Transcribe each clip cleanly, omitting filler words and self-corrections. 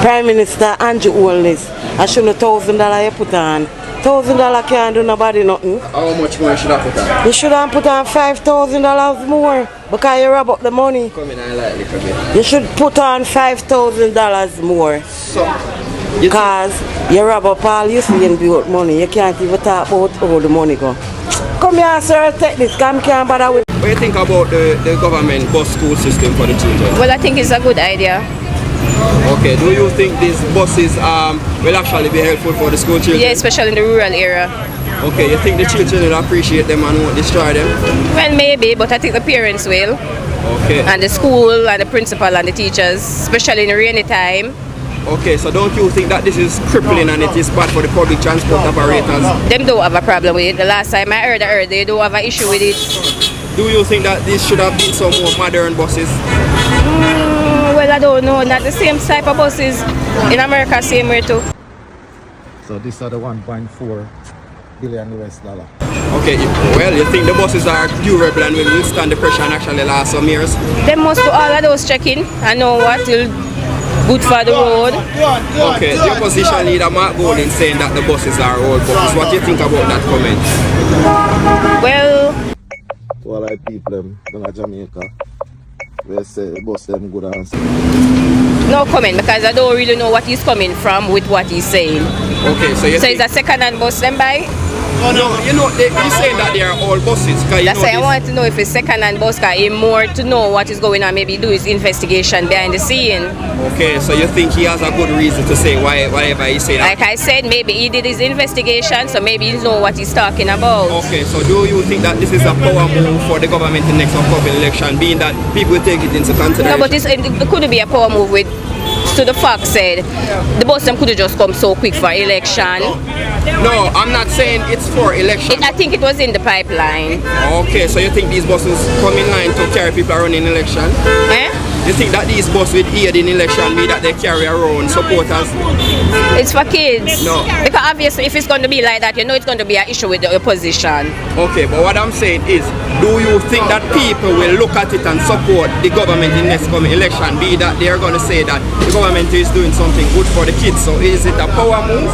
Prime Minister Andrew Holness, I should have $1,000 you put on. $1,000 can't do nobody nothing. How much more should I put on? You should have put on $5,000 more because you rob up the money. Come in and like little bit. You should put on $5,000 more. So, because you rob up all you see in build money. You can't even talk about how the money go. Come here, sir, take this. Come, can't bother with. What do you think about the government bus school system for the children? Well, I think it's a good idea. Okay, do you think these buses will actually be helpful for the school children? Yeah, especially in the rural area. Okay, you think the children will appreciate them and won't destroy them? Well, maybe, but I think the parents will. Okay. And the school and the principal and the teachers, especially in the rainy time. Okay, so don't you think that this is crippling and it is bad for the public transport operators? Them don't have a problem with it. The last time I heard they don't have an issue with it. Do you think that this should have been some more modern buses? Well, I don't know. Not the same type of buses in America, same way too. So these are the 1.4 billion US dollar. Okay, well, you think the buses are durable and will withstand the pressure and actually last some years? They must do all of those checking and know what will good for the road. Okay, the opposition leader Mark Golding saying that the buses are old buses. What do you think about that comment? Well, To all our people in Jamaica, they say the bus them good and safe. no comment because I don't really know what he's coming from with what he's saying. Okay, so you So think... it's a second-hand bus then buy? No, you know, he's saying that they are all buses. That's why I want to know if it's second-hand bus car, more to know what is going on, maybe do his investigation behind the scene. Okay, so you think he has a good reason to say whatever he said? Like I said, maybe he did his investigation, so maybe he knows what he's talking about. Okay, so do you think that this is a power move for the government in the next upcoming election, being that people take it into consideration? No, but it could be a power move with, to the fact said, the bus them could have just come so quick for election. No, I'm not saying it's for election. I think it was in the pipeline. Okay, so you think these buses come in line to carry people around in election? Eh? You think that these buses will aid in election, mean that they carry around supporters? It's for kids. No. Because obviously if it's going to be like that, you know it's going to be an issue with the opposition. Okay, but what I'm saying is, do you think that people will look at it and support the government in next coming election, be that they are going to say that the government is doing something good for the kids? So is it a power move?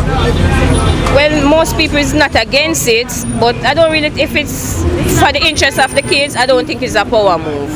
Well, most people is not against it, but I don't really, if it's for the interest of the kids, I don't think it's a power move.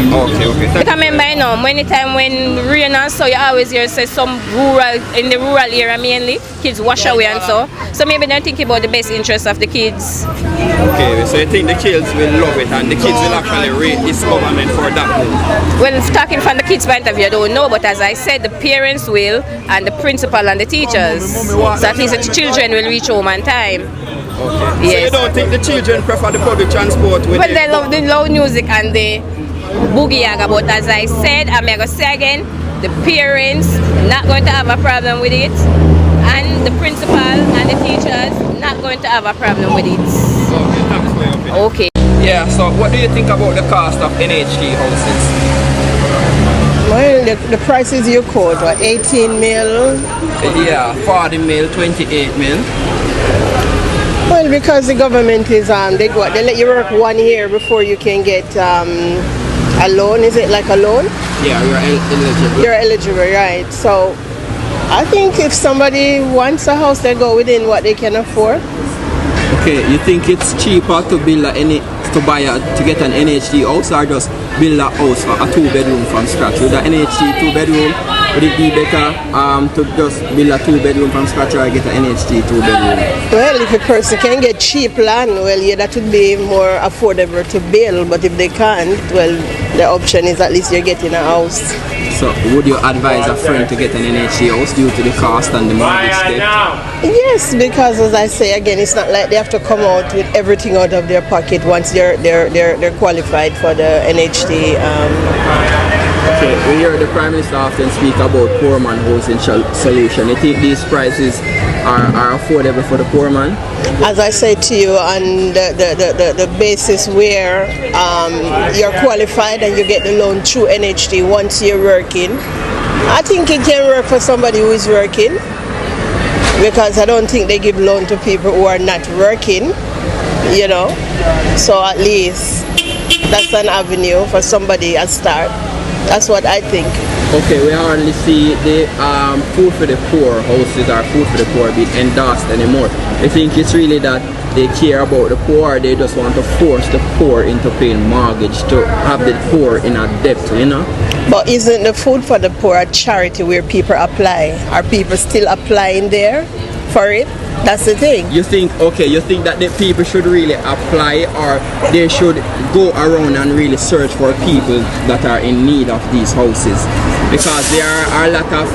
Okay. Because remember, you know, many times when rain and so, you always hear say some rural, in the rural area mainly, kids wash away and so. So maybe they're thinking about the best interest of the kids. Okay, so you think the kids will love it and the kids will actually rate this government for that move? Well, talking from the kids' point of view, I don't know, but as I said, the parents will, and the principal and the teachers. So at least the children will reach home on time. Okay. Yes. So you don't think the children prefer the public transport? With Well, they love the loud music and the boogie yaga, but as I said, I'm going to say again, the parents not going to have a problem with it, and the principal and the teachers not going to have a problem with it. Okay, thanks for your opinion. Okay. Yeah, so what do you think about the cost of NHD houses? Well, the prices you quote were 18 mil. Yeah, 40 mil, 28 mil. Well, because the government is they let you work 1 year before you can get a loan. Is it like a loan? Yeah, you're eligible. You're eligible, right? So I think if somebody wants a house, they go within what they can afford. Okay, you think it's cheaper to build to get an NHD house, or just build a house, a 2-bedroom from scratch? With an NHD 2-bedroom, would it be better to just build a 2-bedroom from scratch, or get an NHD 2-bedroom? Well, if a person can get cheap land, well, yeah, that would be more affordable to build. But if they can't, well, the option is at least you're getting a house. So, would you advise a friend to get an NHD house due to the cost and the mortgage debt? Yes, because as I say again, it's not like they have to come out with everything out of their pocket once they're qualified for the NHD. Okay, we hear the Prime Minister often speak about poor man housing solution. You think these prices are affordable for the poor man? As I said to you, on the basis where you're qualified and you get the loan through NHD once you're working, I think it can work for somebody who is working, because I don't think they give loan to people who are not working, you know. So at least that's an avenue for somebody at start. That's what I think. Okay, we hardly see the food for the poor houses or food for the poor being endorsed anymore. I think it's really that they care about the poor, or they just want to force the poor into paying mortgage to have the poor in a debt, you know? But isn't the food for the poor a charity where people apply? Are people still applying there for it? That's the thing. You think that the people should really apply, or they should go around and really search for people that are in need of these houses? Because there are a lot of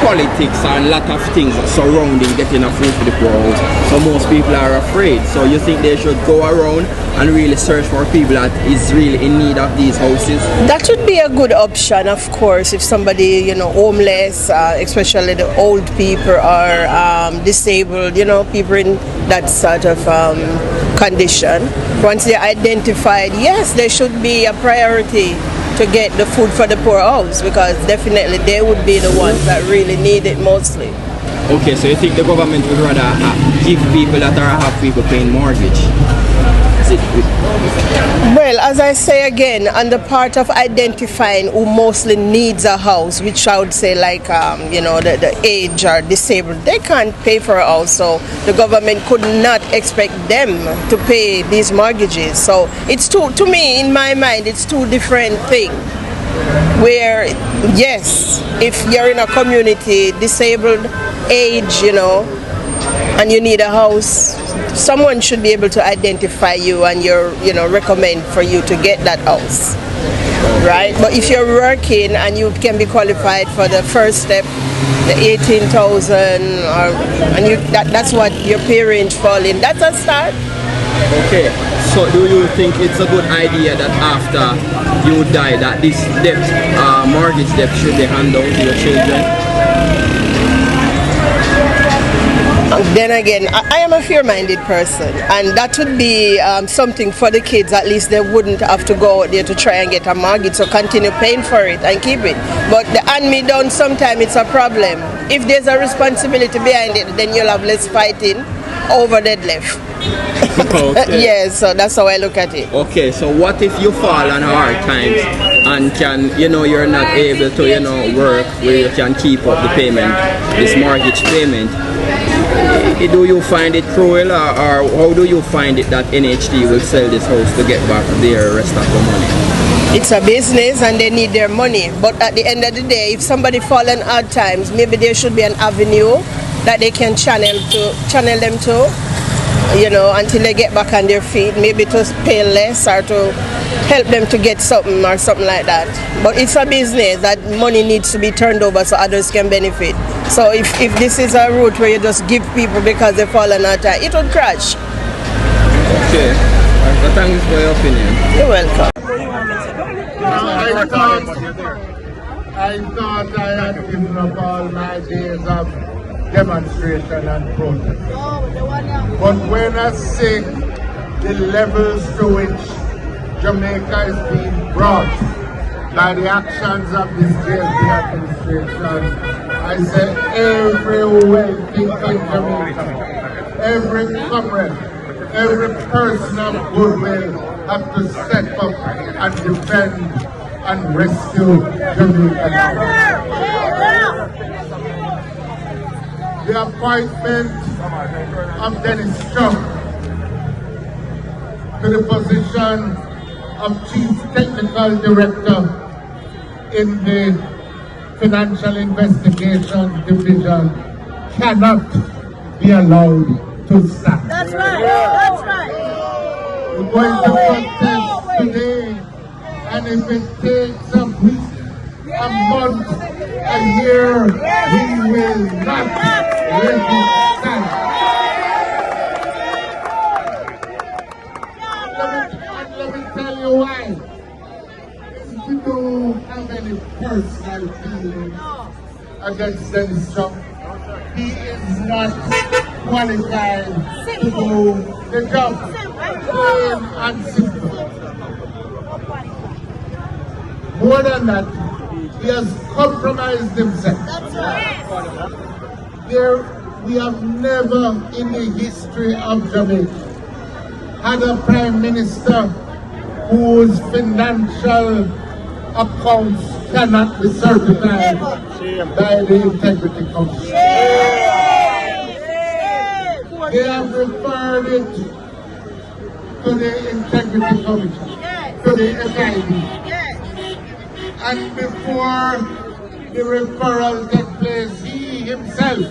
politics and a lot of things surrounding getting a food for the poor house. So most people are afraid. So you think they should go around and really search for people that is really in need of these houses? That would be a good option, of course, if somebody, homeless, especially the old people or disabled, people in that sort of condition. Once they're identified, yes, there should be a priority to get the food for the poor house, because definitely they would be the ones that really need it mostly. Okay, so you think the government would rather give people that have people paying mortgage? Well, as I say again, on the part of identifying who mostly needs a house, which I would say like, the age or disabled, they can't pay for a house, so the government could not expect them to pay these mortgages. So it's to me, in my mind, it's two different things. Where, yes, if you're in a community, disabled, age, and you need a house, someone should be able to identify you and recommend for you to get that house, right? But if you're working and you can be qualified for the first step, the 18,000, that's what your parents fall in. That's a start. Okay, so do you think it's a good idea that after you die, that this debt, mortgage debt, should be handed down to your children? Then again, I am a fair-minded person, and that would be something for the kids. At least they wouldn't have to go out there to try and get a mortgage, so continue paying for it and keep it. But the hand-me-down, sometimes it's a problem. If there's a responsibility behind it, then you'll have less fighting over that left. Okay. Yes, so that's how I look at it. Okay, so what if you fall on hard times and you're not able to, work where you can keep up the payment, this mortgage payment? Do you find it cruel, or how do you find it that NHD will sell this house to get back their rest of the money? It's a business and they need their money. But at the end of the day, if somebody falls on hard times, maybe there should be an avenue that they can channel them to, until they get back on their feet, maybe to pay less or to help them to get something or something like that. But it's a business that money needs to be turned over so others can benefit. So if this is a route where you just give people because they fall on hard time, it would crash. Okay, so thanks for your opinion. You're welcome. I thought I had given up all my days of demonstration and protest. But when I see the levels to which Jamaica is being brought by the actions of this JSP administration, I say every well-thinking Jamaican, every comrade, every person of goodwill have to step up and defend and rescue Jamaica. The appointment of Dennis Chong to the position of Chief Technical Director in the Financial Investigation Division cannot be allowed to stand. That's right, that's right. We're going to contest today, and if it takes a week, a month, a year, we will not let it stand. Let me tell you why. We don't have any personal feelings against Dennis Chong. He is not qualified to do the job. Plain and simple. More than that, he has compromised himself. We have never in the history of Jamaica had a prime minister whose financial accounts cannot be certified by the Integrity Commission. They have referred it to the Integrity Commission, to the FID. And before the referral takes place, he himself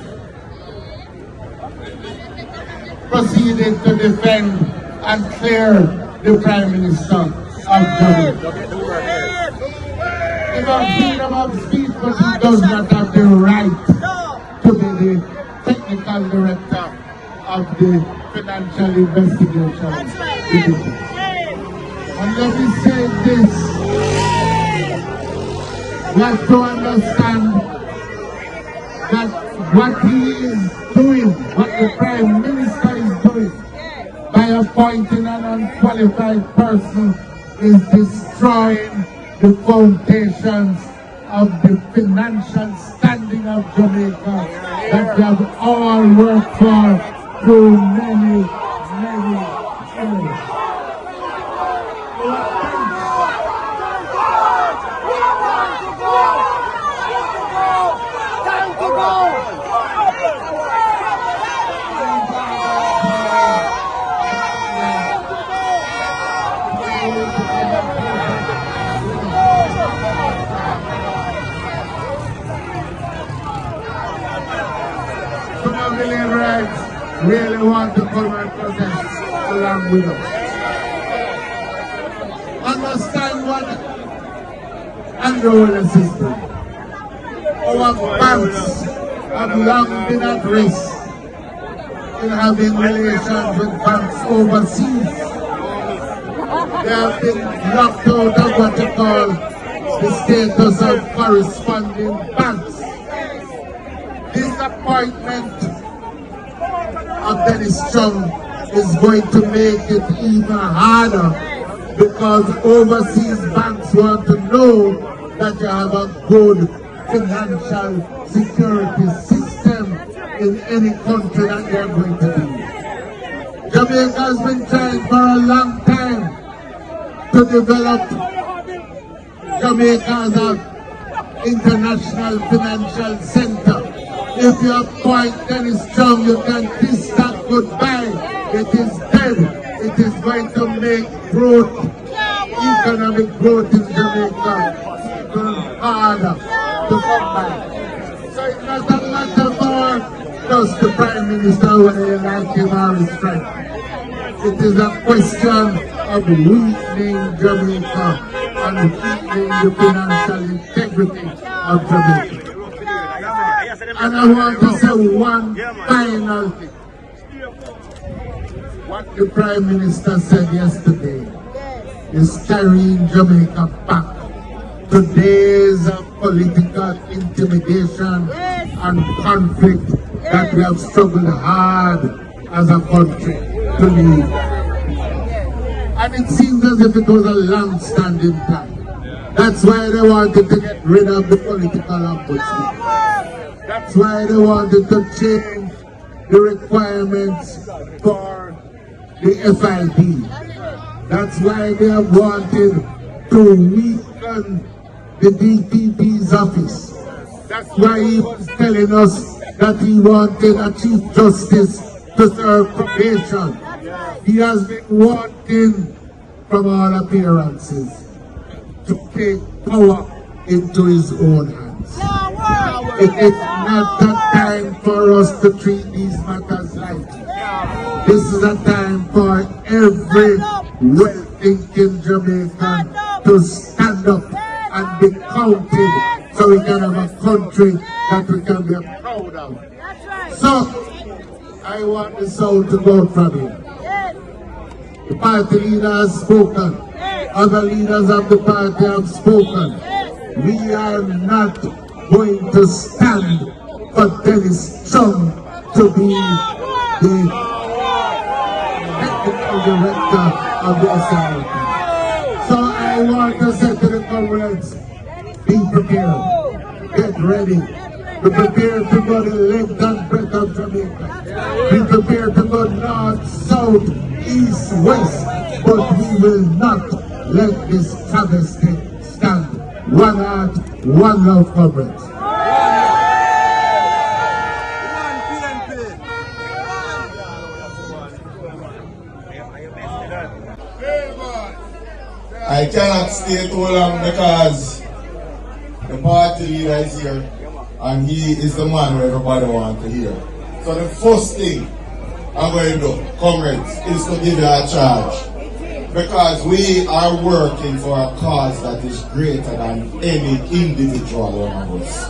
proceeded to defend and clear the Prime Minister of Jamaica. He has freedom of speech, but he does not have the right to be the technical director of the Financial Investigation Division. And let me say this, we have to understand that what he is doing, what the Prime Minister is doing, by appointing an unqualified person, is destroying the foundations of the financial standing of Jamaica that we have all worked for through many years. Really want to come and protest along with us. Understand what Andrew Willis is doing. Our banks have long been at risk in having relations with banks overseas. They have been locked out of what you call the status of corresponding banks. This appointment of Dennis Chung is going to make it even harder, because overseas banks want to know that you have a good financial security system in any country that they are going to be. Jamaica has been trying for a long time to develop Jamaica as an international financial center. If you appoint Dennis Chung, you can kiss that goodbye. It is dead. It is going to make growth, economic growth in Jamaica, even harder to come back. So it's not a matter for just the Prime Minister, whether you like him or his friend. It is a question of weakening Jamaica and weakening the financial integrity of Jamaica. And I want to say one final thing. What the Prime Minister said yesterday is carrying Jamaica back to days of political intimidation and conflict that we have struggled hard as a country to lead. And it seems as if it was a long-standing plan. That's why they wanted to get rid of the political ombudsman. That's why they wanted to change the requirements for the FID. That's why they have wanted to weaken the DPP's office. That's why he was telling us that he wanted a Chief Justice to serve probation. He has been wanting, from all appearances, to take power into his own hands. It is not a time for us to treat these matters lightly. This is a time for every well-thinking Jamaican to stand up and be counted, so we can have a country that we can be proud of. So, I want the sound to go from here. The party leader has spoken. Other leaders of the party have spoken. We are not going to stand for Dennis Chung to be the technical director of the SRP. So I want to say to the comrades, be prepared, get ready, be prepared to go the length and breadth of Jamaica, be prepared to go north, south, east, west, but we will not let this travesty stand. One heart, One love, comrades. I cannot stay too long because the party leader is here and he is the man who everybody wants to hear. So the first thing I'm going to do, comrades, is to give you a charge. Because we are working for a cause that is greater than any individual one of us.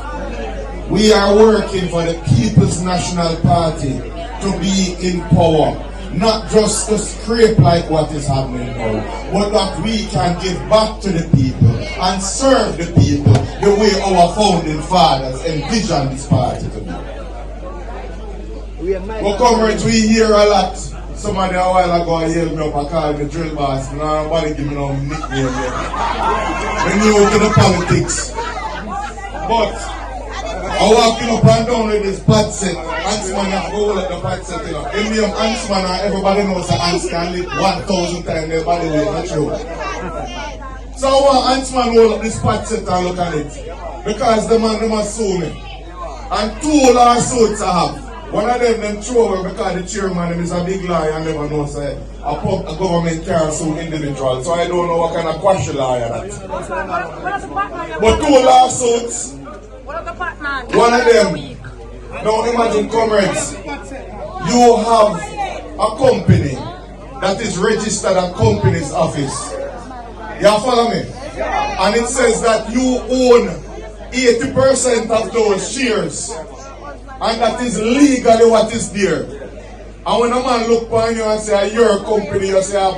We are working for the People's National Party to be in power. Not just to scrape like what is happening now, but that we can give back to the people and serve the people the way our founding fathers envisioned this party to be. Well, comrades, we hear a lot. Somebody a while ago yelled me up and called me drill boss. Nobody give me no nickname yet. When you to the politics. But I walking up and down with this pad set. Huntsman have to hold up the pad set, you know. In the Huntsman, everybody knows that Hans can live 1,000 times their body weight, not true. So I want Huntsman hold up this pad set and look at it. Because the man must sue me. And 2 lawsuits I have. One of them throw away because the chairman is a big liar and never knows a government can't sue individual. So I don't know what kind of quash liar that is. But 2 lawsuits. One of them, now imagine, comrades, you have a company that is registered at company's office. You follow me? And it says that you own 80% of those shares. And that is legally what is there. And when a man look upon you and say, your company, you say,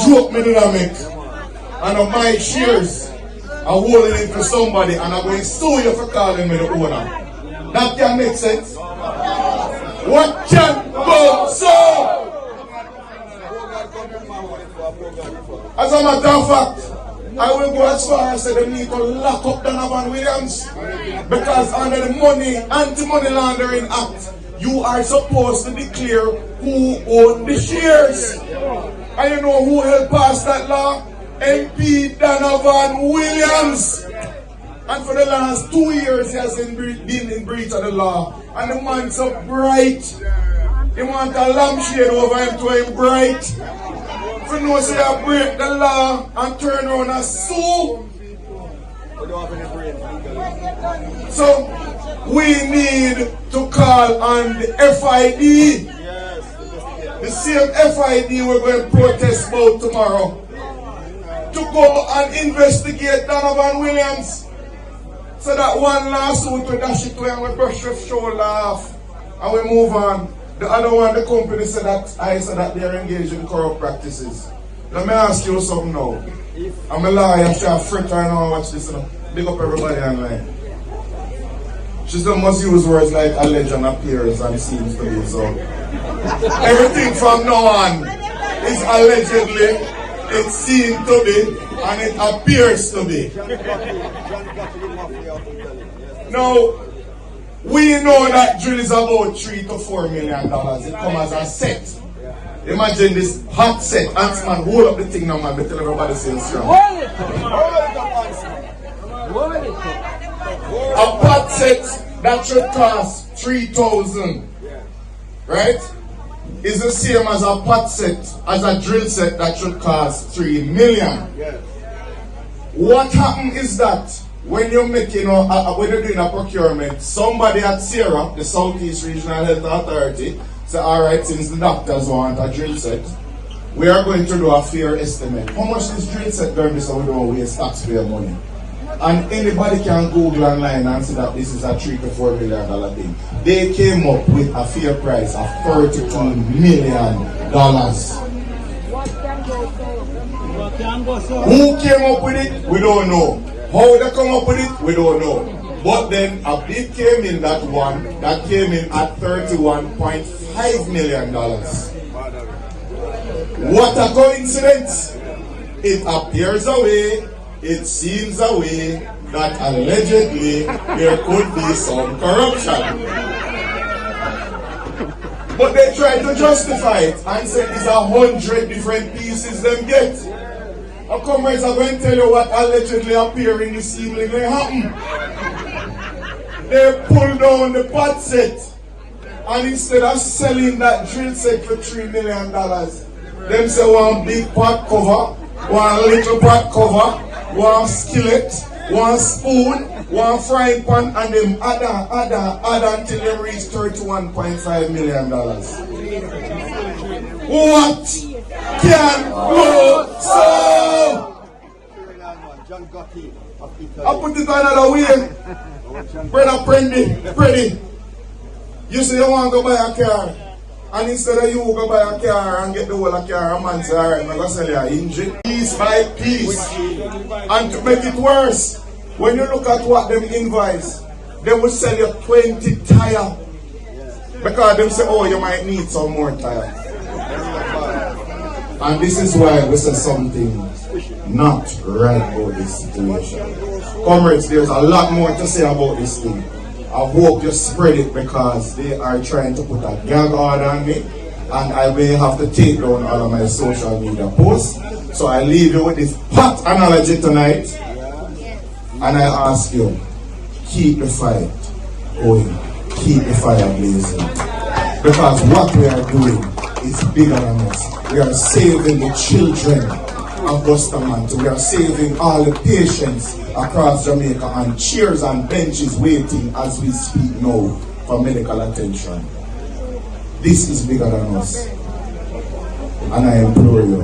joke me did I make. And of my shares, I'm holding it to somebody and I'm going to sue you for calling me the owner. That can make sense. What can go so? As a matter of fact, I will go as far as say they need to lock up Donovan Williams. Because under the Anti-Money Laundering Act, you are supposed to declare who owned the shares. And you know who helped pass that law? MP Donovan Williams. And for the last 2 years he has been in breach of the law. And the man so bright. He want a lampshade over him to him bright. For no say I break the law and turn around and sue. So we need to call on the FID. The same FID we're going to protest about tomorrow. To go and investigate Donovan Williams. So that one lawsuit we dash it away and we brush your shoulder off and we move on. The other one, the company said that they're engaged in corrupt practices. Let me ask you something now. I'm a lawyer, she's French right now, watch this. Big up everybody online. She still must use words like alleged and appears and seems to be so. Everything from now on is allegedly, it seems to be, and it appears to be. Now, we know that drill is about $3 to $4 million. It comes as a set. Imagine this hot set. Huntsman, hold up the thing now, man. But tell everybody saying strong. A pot set that should cost $3,000, right, is the same as a pot set, as a drill set that should cost $3 million. What happens is that when you're making when you're doing a procurement, somebody at SERA, the Southeast Regional Health Authority, say, all right, since the doctors want a drill set, we are going to do a fair estimate. How much this drill set going to be so we don't waste taxpayer money? And anybody can Google online and see that this is a $3 to $4 million thing. They came up with a fair price of $32 million. Who came up with it? We don't know. How they come up with it? We don't know. But then a bid came in that came in at $31.5 million. What a coincidence! It appears a way, it seems a way that allegedly there could be some corruption. But they try to justify it and say it's 100 different pieces them get. Our comrades are going to tell you what allegedly appearing this evening may happen. They pulled down the pot set, and instead of selling that drill set for $3 million, them say one big pot cover, one little pot cover, one skillet, one spoon, one frying pan, and them add until they reach $31.5 million. What can go so? I put it another way. Brother Prendy, you say you want to buy a car, and instead of you go buy a car and get the whole car, a man say, alright, I'm going to sell you an engine. Piece by piece. And to make it worse, when you look at what them invoice, they will sell you 20 tires. Because they say, oh, you might need some more tires. And this is why we say something not right about this situation. Comrades, there's a lot more to say about this thing. I hope you spread it because they are trying to put a gag order on me, and I may have to take down all of my social media posts. So I leave you with this hot analogy tonight, and I ask you, keep the fight going, keep the fire blazing, because what we are doing is bigger than us. We are saving the children of Bustamante. We are saving all the patients across Jamaica on chairs and benches waiting as we speak now for medical attention. This is bigger than us. And I implore you,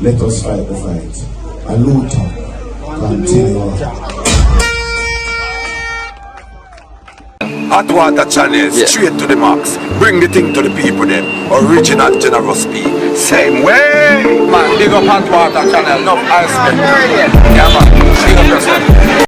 let us fight the fight. And Luther, continue. Hot Water Channel, straight to the max. Bring the thing to the people them. Original Generous P. Same way. Man, big up Hot Water Channel, no ice cream. Yeah man, big up yourself.